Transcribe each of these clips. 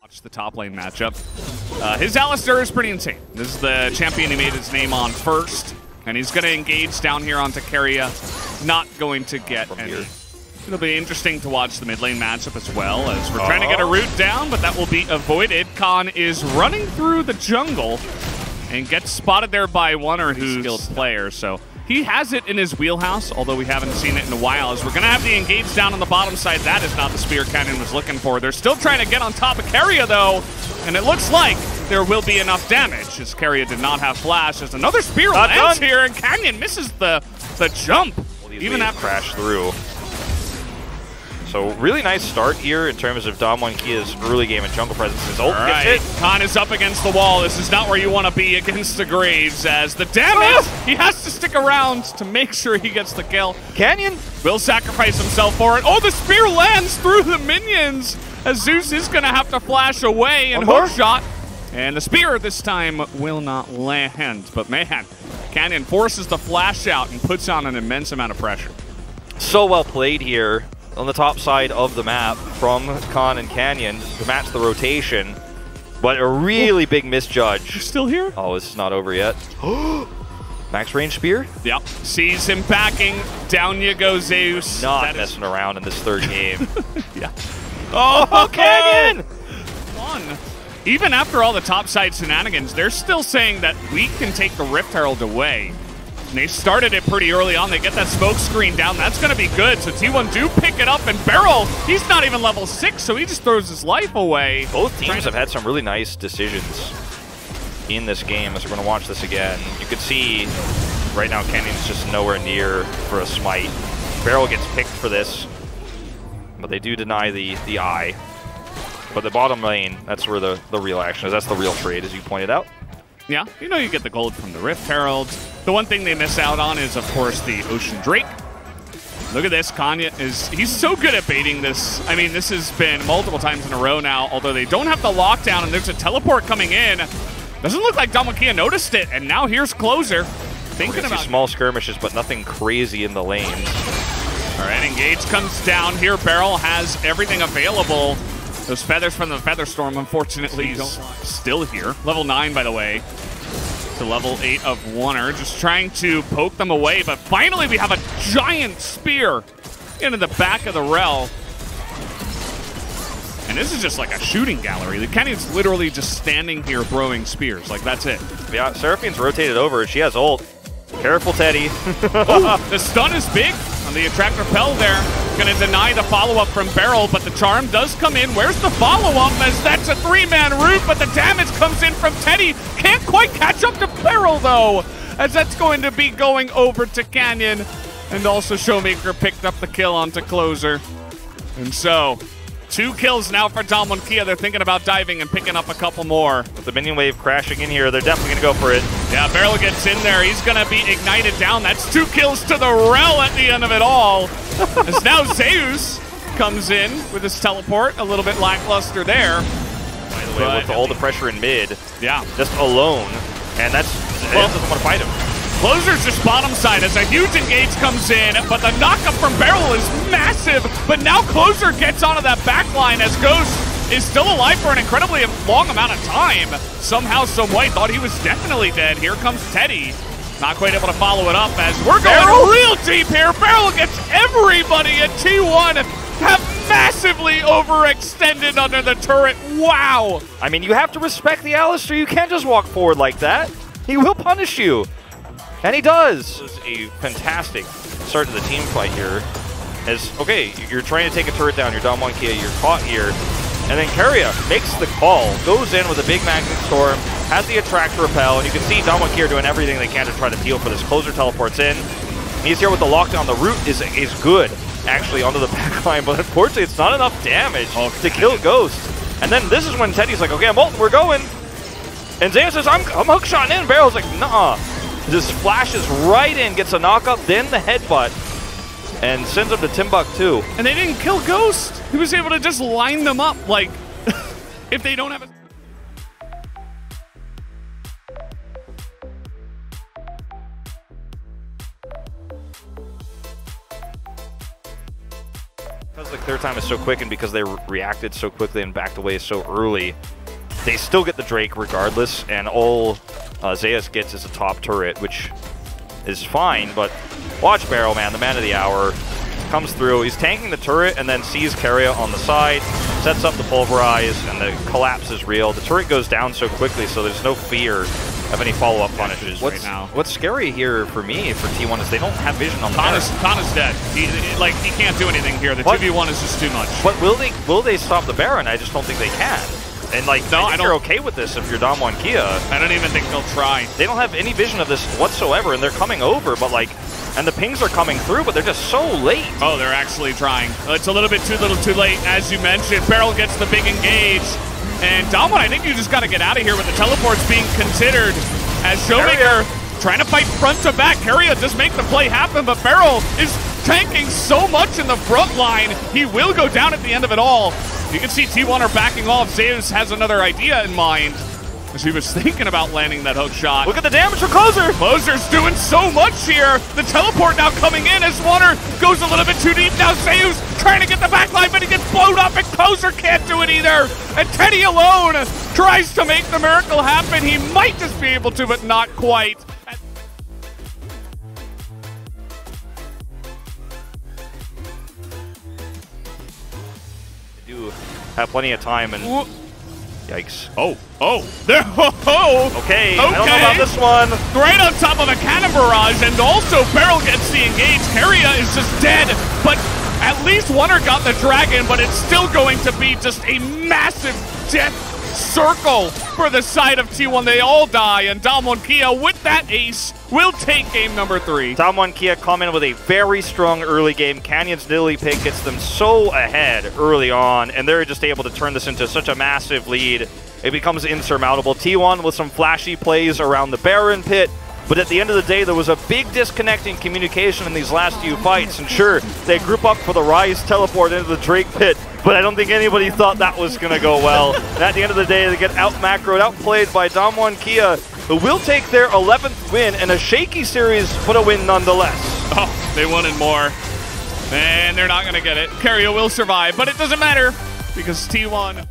Watch the top lane matchup. His Alistar is pretty insane. This is the champion he made his name on first, and he's going to engage down here onto Keria. Not going to get any. It'll be interesting to watch the mid lane matchup as well, as we're trying to get a root down, but that will be avoided. Khan is running through the jungle and gets spotted there by one or who's skilled player, so he has it in his wheelhouse, although we haven't seen it in a while, as we're going to have the engage down on the bottom side. That is not the spear Canyon was looking for. They're still trying to get on top of Keria, though, and it looks like there will be enough damage, as Keria did not have flash, as another spear lands here, and Canyon misses the jump, even after crash through. So really nice start here in terms of Damwon-Kia's early game and jungle presence. His ult gets hit. Khan is up against the wall. This is not where you want to be against the Graves, as the damage, he has to stick around to make sure he gets the kill. Canyon will sacrifice himself for it. Oh, the spear lands through the minions, as Zeus is going to have to flash away and hook shot. And the spear this time will not land. But man, Canyon forces the flash out and puts on an immense amount of pressure. So well played here on the top side of the map from Khan and Canyon to match the rotation, but a really big misjudge. You're still here? Oh, this is not over yet. Max range spear? Yep. Sees him backing. Down you go, Zeus. Not messing around in this third game. Yeah. Oh, Canyon! Fun. Even after all the topside shenanigans, they're still saying that we can take the Rift Herald away. And they started it pretty early on. They get that smoke screen down. That's going to be good. So T1 do pick it up, and Beryl, he's not even level 6, so he just throws his life away. Both teams have had some really nice decisions in this game, as we're going to watch this again. You can see right now Canyon's just nowhere near for a smite. Beryl gets picked for this, but they do deny the eye. But the bottom lane, that's where the real action is. That's the real trade, as you pointed out. Yeah, you know you get the gold from the Rift Heralds. The one thing they miss out on is, of course, the Ocean Drake. Look at this, Kanya he's so good at baiting this. I mean, this has been multiple times in a row now, although they don't have the lockdown and there's a teleport coming in. Doesn't look like Damwon-Kia noticed it, and now here's Clozer. Thinking about small skirmishes, but nothing crazy in the lanes. All right, engage comes down here. Beryl has everything available. Those feathers from the Featherstorm, unfortunately, still here. Level 9, by the way, to level 8 of Warner. Just trying to poke them away, but finally we have a giant spear into the back of the Rel. And this is just like a shooting gallery. The Canyon's literally just standing here throwing spears. Like, that's it. Yeah, Seraphine's rotated over. She has ult. Careful, Teddy. Oh, the stun is big on the Attract Repel there. Going to deny the follow-up from Beryl, but the charm does come in. Where's the follow-up, as that's a 3-man root, but the damage comes in from Teddy. Can't quite catch up to Beryl, though, as that's going to be going over to Canyon. And also Showmaker picked up the kill onto Clozer. And so, 2 kills now for Damwon-Kia. They're thinking about diving and picking up a couple more. With the minion wave crashing in here, they're definitely going to go for it. Yeah, Beryl gets in there. He's going to be ignited down. That's 2 kills to the Rel at the end of it all. As now Zeus comes in with his teleport. A little bit lackluster there. By the way, with all the pressure in mid, just alone, and that's doesn't want to fight him. Clozer's just bottom side as a huge engage comes in, but the knockup from Beryl is massive. But now Clozer gets onto that back line as Ghost is still alive for an incredibly long amount of time. Somehow, some way, thought he was definitely dead. Here comes Teddy. Not quite able to follow it up as we're going real deep here. Beryl gets everybody at T1 have massively overextended under the turret. Wow. I mean, you have to respect the Alistar. You can't just walk forward like that. He will punish you. And he does. This is a fantastic start to the team fight here. As, okay, you're trying to take a turret down. You're Damwon-Kia. You're caught here. And then Keria makes the call, goes in with a big Magnet Storm, has the Attract Repel, and you can see Damwon-Kia doing everything they can to try to peel for this. Clozer teleports in. He's here with the lockdown. The root is good, actually, onto the backline, but unfortunately it's not enough damage to kill Ghost. And then this is when Teddy's like, okay, I'm ulting, we're going. And Zaya says, I'm hookshotting in. Beryl's like, nah. just flashes right in, gets a knock-up, then the headbutt, and sends him to Timbuktu. And they didn't kill Ghost. He was able to just line them up, like, if they don't have a... Because the clear time is so quick and because they reacted so quickly and backed away so early, they still get the Drake regardless, and all Zeus gets is a top turret, which is fine, but watch Barrel, man, the man of the hour, comes through. He's tanking the turret and then sees Keria on the side, sets up the Pulverize, and the collapse is real. The turret goes down so quickly, so there's no fear of any follow-up punishes right now. What's scary here for me, for T1, is they don't have vision on the Baron. Kana's dead. He can't do anything here. The 2v1 is just too much. But will they stop the Baron? I just don't think they can. And like, no, I think you're okay with this if you're Damwon Kia. I don't even think they'll try. They don't have any vision of this whatsoever, and they're coming over, but like, and the pings are coming through, but they're just so late. Oh, they're actually trying. It's a little bit too little too late, as you mentioned. Barrel gets the big engage. And Damwon, I think you just got to get out of here with the teleports being considered, as Showmaker trying to fight front to back. Keria does make the play happen, but Barrel is tanking so much in the front line. He will go down at the end of it all. You can see T1 are backing off. Zeus has another idea in mind, as he was thinking about landing that hook shot. Look at the damage from Clozer! Clozer's doing so much here. The teleport now coming in as Warner goes a little bit too deep. Now Zeus trying to get the backline, but he gets blown up, and Clozer can't do it either. And Teddy alone tries to make the miracle happen. He might just be able to, but not quite. They do have plenty of time, and yikes. Okay, I don't know about this one. Right on top of a cannon barrage, and also Barrel gets the engage. Keria is just dead, but at least Wonder got the dragon, but it's still going to be just a massive death circle for the side of T1. They all die, and Damwon Kia with that ace will take game number 3. Damwon Kia come in with a very strong early game. Canyon's Lily pick gets them so ahead early on, and they're just able to turn this into such a massive lead. It becomes insurmountable. T1 with some flashy plays around the Baron pit, but at the end of the day, there was a big disconnect in communication in these last few fights. And sure, they group up for the Rise teleport into the Drake pit, but I don't think anybody thought that was going to go well. And at the end of the day, they get out-macroed, outplayed by Damwon Kia, who will take their 11th win in a shaky series, but a win nonetheless. Oh, they wanted more. And they're not going to get it. Keria will survive, but it doesn't matter because T1...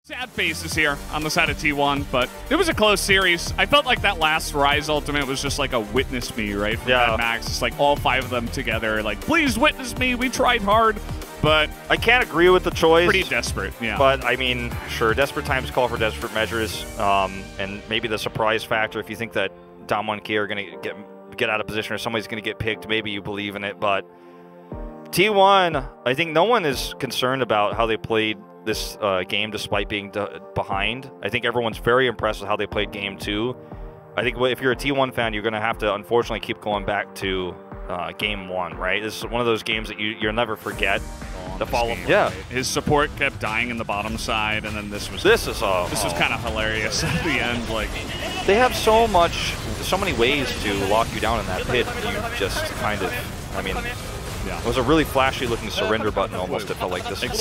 Sad faces here on the side of T1, but it was a close series. I felt like that last Rise ultimate was just like a witness me, right? From Mad Max, just like all 5 of them together, like, please witness me, we tried hard, but... I can't agree with the choice. Pretty desperate, yeah. But, I mean, sure, desperate times call for desperate measures, and maybe the surprise factor, if you think that Damwon Kia are going to get out of position or somebody's going to get picked, maybe you believe in it, but T1, I think no one is concerned about how they played this game despite being behind. I think everyone's very impressed with how they played game 2. I think if you're a T1 fan, you're going to have to unfortunately keep going back to game 1, right? This is one of those games that you'll never forget. The follow right? His support kept dying in the bottom side, and then this was kind of hilarious at the end. Like, they have so many ways to lock you down in that pit. You just kind of, I mean, it was a really flashy looking surrender button almost. It felt like this move.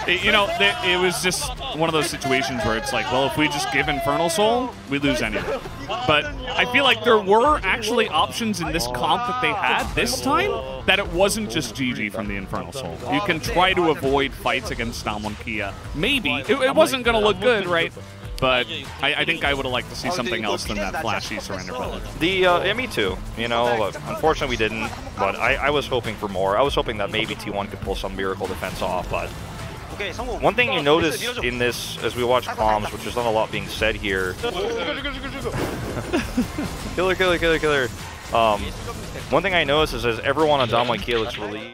You know, it was just one of those situations where it's like, well, if we just give Infernal Soul, we lose anything. But I feel like there were actually options in this comp that they had this time that it wasn't just GG from the Infernal Soul. You can try to avoid fights against Damwon Kia. Maybe. It wasn't going to look good, right? But I think I would have liked to see something else than that flashy surrender button. Yeah, me too. You know, unfortunately we didn't, but I was hoping for more. I was hoping that maybe T1 could pull some miracle defense off, but one thing you notice in this, as we watch comms, which there's not a lot being said here. Killer. One thing I noticed is as everyone on Damwon Kia looks relieved.